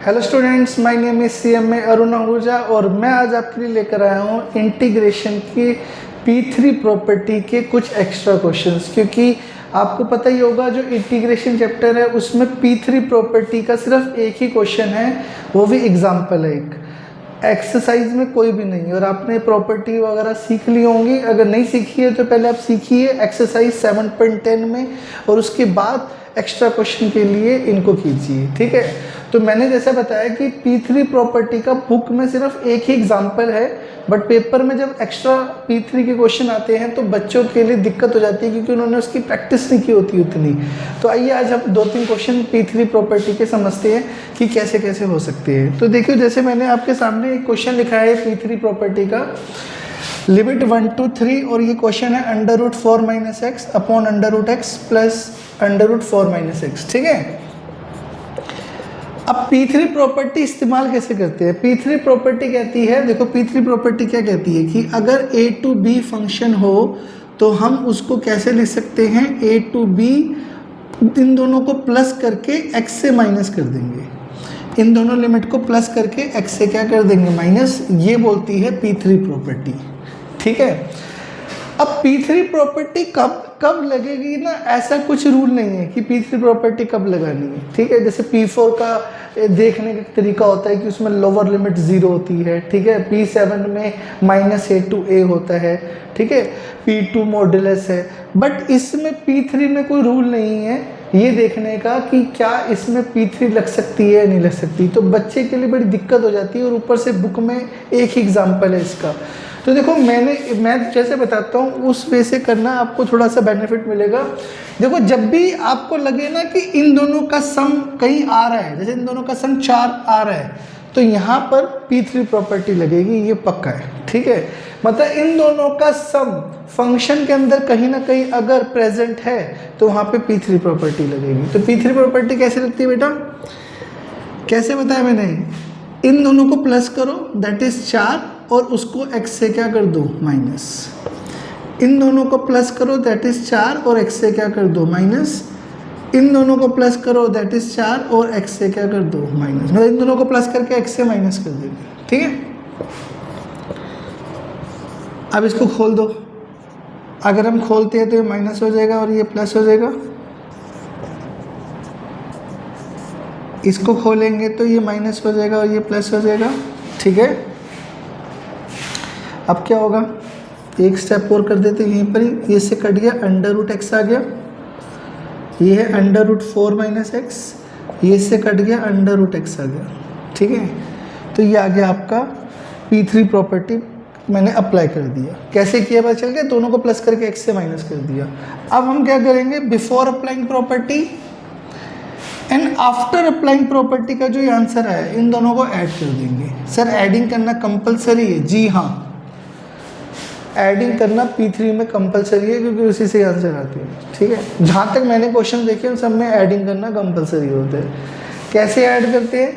Hello students, my name is CMA Arun Ahuja और मैं आज आपके लिए लेकर आया हूँ इंटीग्रेशन की P3 प्रॉपर्टी के कुछ एक्स्ट्रा क्वेश्चंस। क्योंकि आपको पता ही होगा जो इंटीग्रेशन चैप्टर है उसमें P3 प्रॉपर्टी का सिर्फ एक ही क्वेश्चन है, वो भी एग्जाम्पल है, एक एक्सरसाइज में कोई भी नहीं। और आपने प्रॉपर्टी वगैरह सीख ली होंगी, अगर नहीं सीखी है तो पहले आप सीखिए एक्सरसाइज 7.10 में और उसके बाद एक्स्ट्रा क्वेश्चन के लिए इनको कीजिए, ठीक है। तो मैंने जैसे बताया कि P3 प्रॉपर्टी का बुक में सिर्फ एक ही एग्जाम्पल है, बट पेपर में जब एक्स्ट्रा P3 के क्वेश्चन आते हैं तो बच्चों के लिए दिक्कत हो जाती है क्योंकि उन्होंने उसकी प्रैक्टिस नहीं की होती उतनी। तो आइए आज हम 2-3 क्वेश्चन P3 प्रॉपर्टी के समझते हैं कि कैसे कैसे हो सकते हैं। तो देखिए, जैसे मैंने आपके सामने एक क्वेश्चन लिखा है P3 प्रॉपर्टी का, लिमिट 1 to 3, और ये क्वेश्चन है √4 - x upon √x plus √4 - x, ठीक है। अब P3 प्रॉपर्टी इस्तेमाल कैसे करते हैं? P3 प्रॉपर्टी कहती है, देखो P3 प्रॉपर्टी क्या कहती है कि अगर a to b फंक्शन हो तो हम उसको कैसे लिख सकते हैं, a to b इन दोनों को प्लस करके x से माइनस कर देंगे, इन दोनों लिमिट को प्लस करके x से क्या कर देंगे, माइनस। ये बोलती है P3 प्रॉपर्टी, ठीक है। अब P3 प्रॉपर्टी कब लगेगी ना, ऐसा कुछ रूल नहीं है कि P3 प्रॉपर्टी कब लगानी है, ठीक है। जैसे P4 का देखने का तरीका होता है कि उसमें लोअर लिमिट 0 होती है, ठीक है। P7 में -a to a होता है, ठीक है। P2 मॉडुलस है, बट इसमें P3 में कोई रूल नहीं है ये देखने का कि क्या इसमें P3 लग सकती है या नहीं लग सकती। तो बच्चे के लिए बड़ी दिक्कत हो जाती है और ऊपर से बुक में एक ही एग्जाम्पल है इसका। तो देखो मैं जैसे बताता हूँ उस वे से करना, आपको थोड़ा सा बेनिफिट मिलेगा। देखो, जब भी आपको लगे ना कि इन दोनों का सम कहीं आ रहा है, जैसे इन दोनों का सम 4 आ रहा है, तो यहाँ पर P3 प्रॉपर्टी लगेगी, ये पक्का है, ठीक है। मतलब इन दोनों का सम फंक्शन के अंदर कहीं ना कहीं अगर प्रेजेंट है तो वहाँ पे P3 प्रॉपर्टी लगेगी। तो P3 प्रॉपर्टी कैसे लगती है बेटा, कैसे बताया मैंने, इन दोनों को प्लस करो दैट इज 4 और उसको x से क्या कर दो, माइनस। इन दोनों को प्लस करो दैट इज 4 और x से क्या कर दो, माइनस। इन दोनों को प्लस करो दैट इज 4 और x से क्या कर दो, माइनस। मतलब इन दोनों को प्लस करके x से माइनस कर देंगे, ठीक है। अब इसको खोल दो, अगर हम खोलते हैं तो ये माइनस हो जाएगा और ये प्लस हो जाएगा। इसको खोलेंगे तो ये माइनस हो जाएगा और ये प्लस हो जाएगा, ठीक है। अब क्या होगा, एक स्टेप और कर देते हैं यहीं पर ही, ये से कट गया, √x आ गया, ये है √4 - x, ये से कट गया, √x आ गया, ठीक है। तो ये आ गया आपका P3 प्रॉपर्टी, मैंने अप्लाई कर दिया। कैसे किया पता चल गया, दोनों को प्लस करके x से माइनस कर दिया। अब हम क्या करेंगे, before applying property and after applying property का जो ये आंसर है इन दोनों को ऐड कर देंगे। सर एडिंग करना कंपलसरी है? जी हाँ, एडिंग करना P3 में कंपलसरी है क्योंकि उसी से आंसर आती है, ठीक है। जहाँ तक मैंने क्वेश्चन देखे उन सब में एडिंग करना कंपलसरी होता है। कैसे ऐड करते हैं,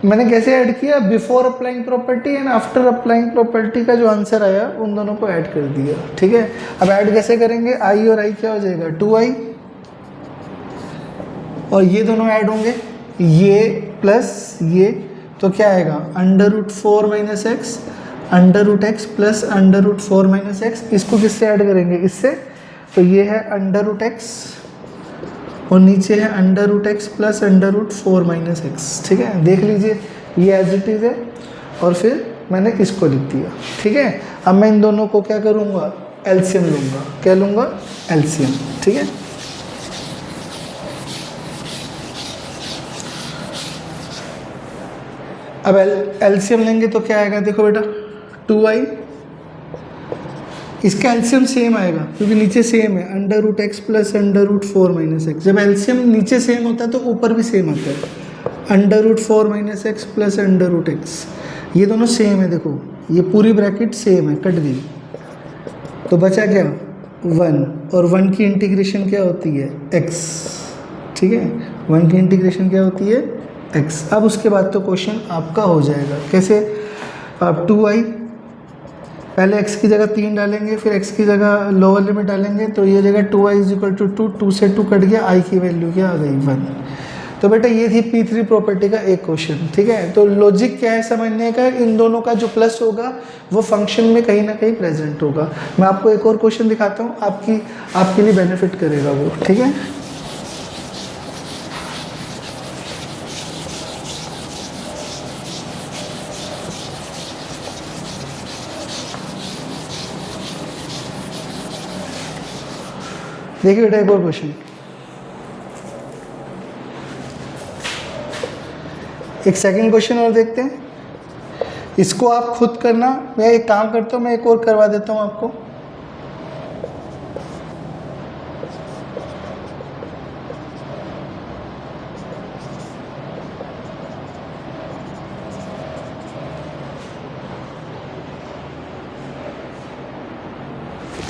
मैंने कैसे ऐड किया, before applying property and after applying property का जो आंसर आया उन दोनों को ऐड कर दिया, ठीक है। अब ऐड कैसे करेंगे, i और i क्या हो जाएगा, 2i, और ये दोनों ऐड होंगे, ये प्लस ये, तो क्या आएगा, √4 - x √x प्लस √4 - x। इसको किससे ऐड करेंगे, इससे, तो ये है √x और नीचे है √x प्लस √4 - x, ठीक है। देख लीजिए ये एज इट इज़ है और फिर मैंने इसको लिख दिया, ठीक है। अब मैं इन दोनों को क्या करूँगा, एलसीएम लूँगा। क्या लूँगा, एलसीएम, ठीक है। अब एलसीएम लेंगे तो क्या आएगा, देखो बेटा, 2i, इसका एलसीएम सेम आएगा क्योंकि नीचे सेम है, √x प्लस √4 - x। जब एलसीएम नीचे सेम होता है तो ऊपर भी सेम आता है, √4 - x प्लस √x, ये दोनों सेम है। देखो ये पूरी ब्रैकेट सेम है, कट गई, तो बचा क्या, 1, और 1 की इंटीग्रेशन क्या होती है, x, ठीक है। 1 की इंटीग्रेशन क्या होती है, x। अब उसके बाद तो क्वेश्चन आपका हो जाएगा। कैसे, आप 2i, पहले x की जगह 3 डालेंगे, फिर x की जगह लोअर लिमिट डालेंगे, तो ये जगह 2i = 2, 2 से 2 कट गया, i की वैल्यू क्या आ गई, 1। तो बेटा ये थी P3 प्रॉपर्टी का एक क्वेश्चन, ठीक है। तो लॉजिक क्या है समझने का, इन दोनों का जो प्लस होगा वो फंक्शन में कहीं ना कहीं प्रेजेंट होगा। मैं आपको एक और क्वेश्चन दिखाता हूँ, आपके लिए बेनिफिट करेगा वो, ठीक है। देखिए बेटा एक और क्वेश्चन, एक सेकंड क्वेश्चन और देखते हैं। इसको आप खुद करना, मैं एक काम करता हूँ, मैं एक और करवा देता हूँ आपको।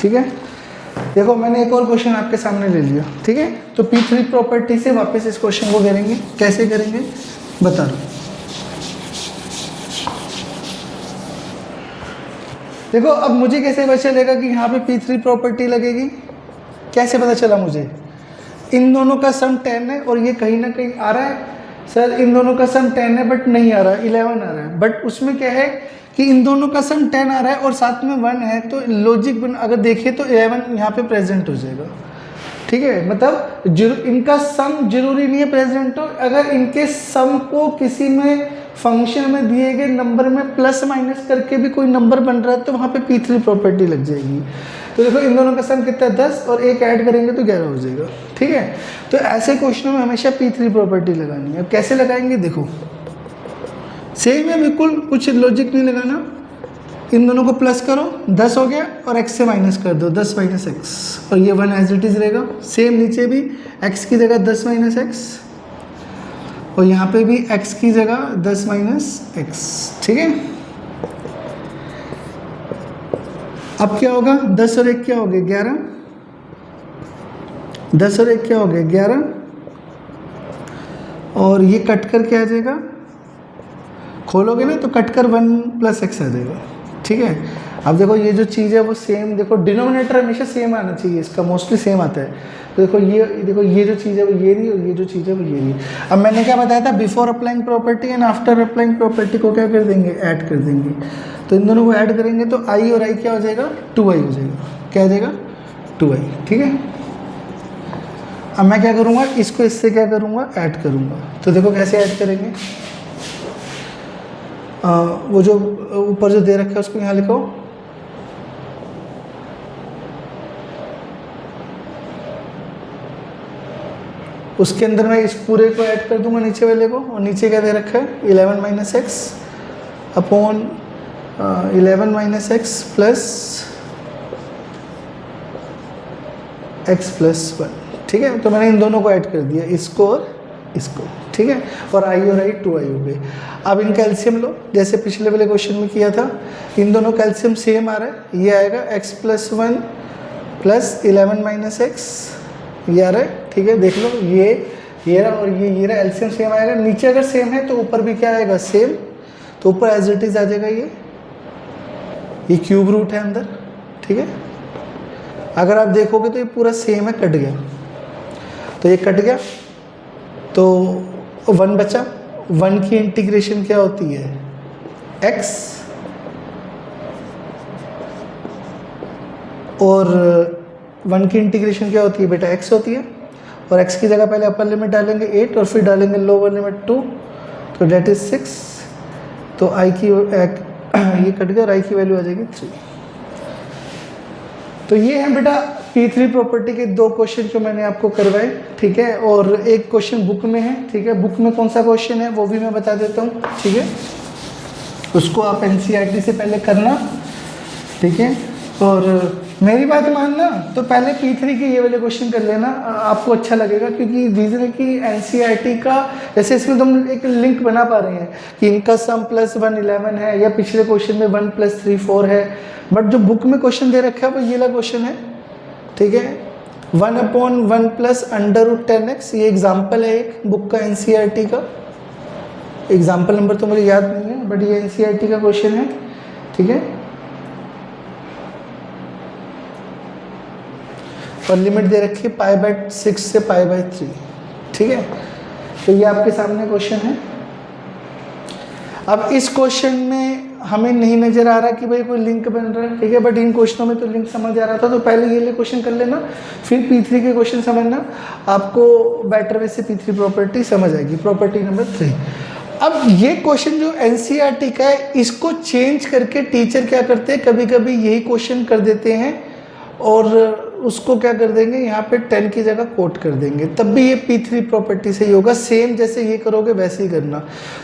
ठीक है, देखो मैंने एक और क्वेश्चन आपके सामने ले लिया, ठीक है। तो P3 प्रॉपर्टी से वापस इस क्वेश्चन को करेंगे, कैसे करेंगे बता रहा हूँ। देखो अब मुझे कैसे पता चलेगा कि यहाँ पे P3 प्रॉपर्टी लगेगी, कैसे पता चला मुझे, इन दोनों का सम 10 है और ये कहीं ना कहीं आ रहा है। सर इन दोनों का सम 10 है बट नहीं आ रहा, 11 आ रहा है, बट उसमें क्या है कि इन दोनों का सम 10 आ रहा है और साथ में 1 है, तो लॉजिक अगर देखें तो 11 यहाँ पे प्रेजेंट हो जाएगा, ठीक है। मतलब इनका सम जरूरी नहीं है प्रेजेंट हो, अगर इनके सम को किसी में फंक्शन में दिए गए नंबर में प्लस माइनस करके भी कोई नंबर बन रहा है तो वहाँ पे P3 प्रॉपर्टी लग जाएगी। तो देखो इन दोनों का सम कितना है 10 और एक ऐड करेंगे तो 11 हो जाएगा, ठीक है। तो ऐसे क्वेश्चनों में हमेशा P3 प्रॉपर्टी लगानी है। अब कैसे लगाएंगे देखो, सेम है बिल्कुल, कुछ लॉजिक नहीं लगाना। इन दोनों को प्लस करो, 10 हो गया और x से माइनस कर दो, 10 माइनस एक्स, और ये 1 एज इट इज रहेगा। सेम नीचे भी x की जगह 10 माइनस एक्स और यहाँ पे भी x की जगह 10 माइनस एक्स, ठीक है। अब क्या होगा, 10 और 1 क्या हो गए 11, 10 और 1 क्या हो गए 11, और ये कट कर क्या आ जाएगा, खोलोगे ना तो कट कर 1 प्लस एक्स आ जाएगा, ठीक है। अब देखो ये जो चीज़ है वो सेम, देखो डिनोमिनेटर हमेशा सेम आना चाहिए, इसका मोस्टली सेम आता है। तो देखो ये जो चीज़ है वो ये रही और ये जो चीज़ है वो ये रही। अब मैंने क्या बताया था, before applying property and after applying property को क्या कर देंगे, ऐड कर देंगे। तो इन दोनों को ऐड करेंगे तो आई और आई क्या हो जाएगा, 2i हो जाएगा, क्या हो जाएगा 2i, ठीक है। अब मैं क्या करूँगा, इसको इससे क्या करूँगा, ऐड करूँगा। तो देखो कैसे ऐड करेंगे, वो जो ऊपर जो दे रखा है उसको यहाँ लिखो, उसके अंदर मैं इस पूरे को ऐड कर दूंगा नीचे वाले को, और नीचे क्या दे रखा है 11 minus x upon 11 minus x plus x plus 1, ठीक है। तो मैंने इन दोनों को ऐड कर दिया, इसको और इसको, ठीक है। और आई और आई 2i हो गए। अब इनका एलसीएम लो, जैसे पिछले वाले क्वेश्चन में किया था। इन दोनों का एलसीएम सेम आ रहा है, ये आएगा x plus 1 plus 11 minus x, ये आ रहा है, ठीक है। देख लो ये रहा और ये रहा, एलसीएम सेम आएगा। नीचे अगर सेम है तो ऊपर भी क्या आएगा सेम, तो ऊपर एज इट इज आ जाएगा। ये क्यूब रूट है अंदर, ठीक है। अगर आप देखोगे तो ये पूरा सेम है, कट गया, तो ये कट गया तो 1 बचा। 1 की इंटीग्रेशन क्या होती है x, और 1 की इंटीग्रेशन क्या होती है बेटा x होती है। और x की जगह पहले अपर लिमिट डालेंगे 8 और फिर डालेंगे लोअर लिमिट 2, तो डेट इज 6। तो i की ये कट गया और i की वैल्यू आ जाएगी 3। तो ये है बेटा P3 प्रॉपर्टी के 2 क्वेश्चन जो मैंने आपको करवाए, ठीक है। और एक क्वेश्चन बुक में है, ठीक है। बुक में कौन सा क्वेश्चन है वो भी मैं बता देता हूँ, ठीक है। उसको आप NCERT से पहले करना, ठीक है। और मेरी बात मानना तो पहले P3 के ये वाले क्वेश्चन कर लेना, आपको अच्छा लगेगा। क्योंकि रीज़न है कि NCERT का जैसे इसमें तुम एक लिंक बना पा रहे हैं कि इनका सम प्लस 1 11 है, या पिछले क्वेश्चन में 1 प्लस 3 4 है। बट जो बुक में क्वेश्चन दे रखा है वो ये वाला क्वेश्चन है, ठीक है। 1/1 प्लस अंडर रूट 10x, ये एग्जाम्पल है एक बुक का NCERT का। एग्जाम्पल नंबर तो मुझे याद नहीं है, बट ये NCERT का क्वेश्चन है, ठीक है। और लिमिट दे रखी है π/6 से π/3, ठीक है। तो ये आपके सामने क्वेश्चन है। अब इस क्वेश्चन में हमें नहीं नजर आ रहा कि भाई कोई लिंक बन रहा है, ठीक है, बट इन क्वेश्चनों में तो लिंक समझ आ रहा था। तो पहले ये क्वेश्चन कर लेना, फिर P3 के क्वेश्चन समझना, आपको बेटर वे से P3 प्रॉपर्टी समझ आएगी। Property number 3। अब ये क्वेश्चन जो NCERT का है, इसको चेंज करके टीचर क्या करते हैं, कभी कभी यही क्वेश्चन कर देते हैं और उसको क्या कर देंगे, यहाँ पे 10 की जगह कोट कर देंगे, तब भी ये P3 प्रॉपर्टी से ही होगा। सेम जैसे ये करोगे वैसे ही करना।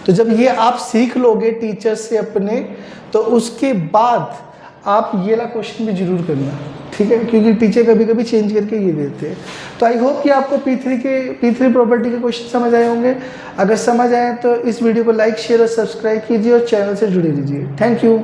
तो जब ये आप सीख लोगे टीचर से अपने, तो उसके बाद आप ये वाला क्वेश्चन भी जरूर करना, ठीक है, क्योंकि टीचर कभी कभी चेंज करके ये देते हैं। तो आई होप कि आपको P3 प्रॉपर्टी के क्वेश्चन समझ आए होंगे। अगर समझ आए तो इस वीडियो को लाइक, शेयर और सब्सक्राइब कीजिए और चैनल से जुड़े रहिए। Thank you.